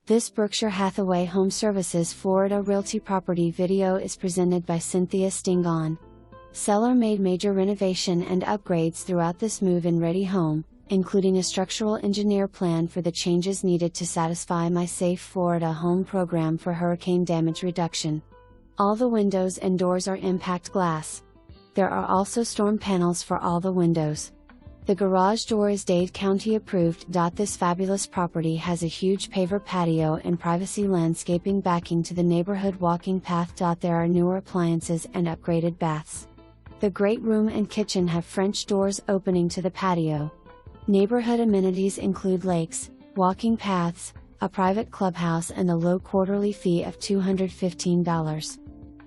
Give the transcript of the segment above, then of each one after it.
This Berkshire Hathaway HomeServices Florida Realty property video is presented by Cynthia Stingon. Seller made major renovation and upgrades throughout this move-in-ready home, including a structural engineer plan for the changes needed to satisfy my Safe Florida Home program for hurricane damage reduction. All the windows and doors are impact glass. There are also storm panels for all the windows. The garage door is Dade County approved. This fabulous property has a huge paver patio and privacy landscaping backing to the neighborhood walking path. There are newer appliances and upgraded baths. The great room and kitchen have French doors opening to the patio. Neighborhood amenities include lakes, walking paths, a private clubhouse and a low quarterly fee of $215.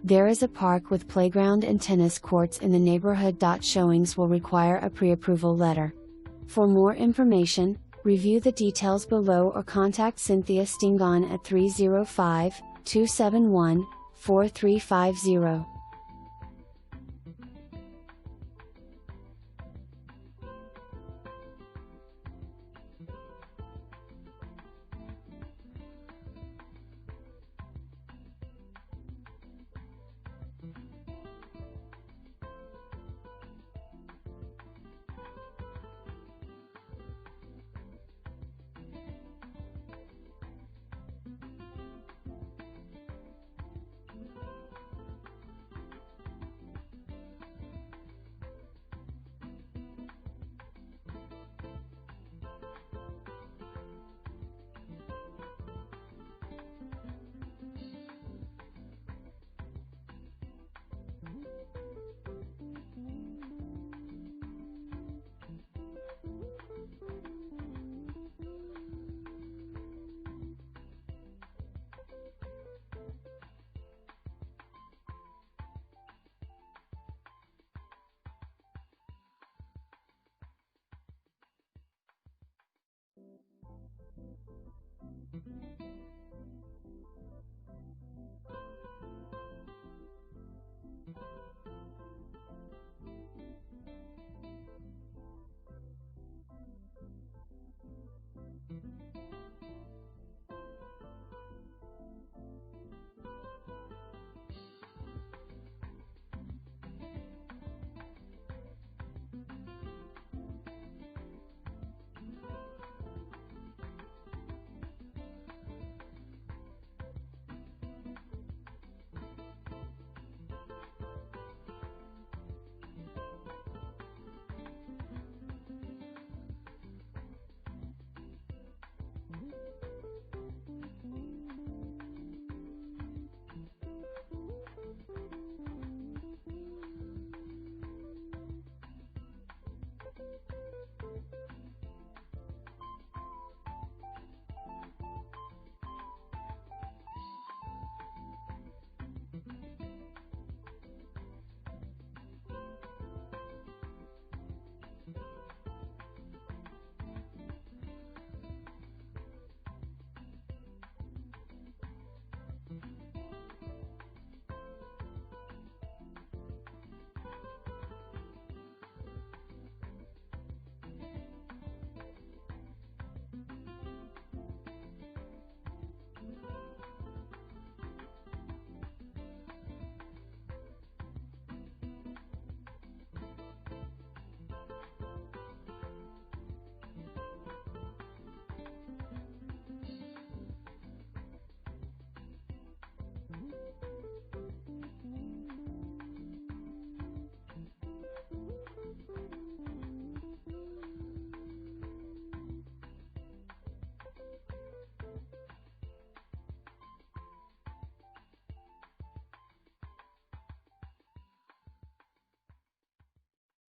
There is a park with playground and tennis courts in the neighborhood. Showings will require a pre-approval letter. For more information, review the details below or contact Cynthia Stingon at 305-271-4350.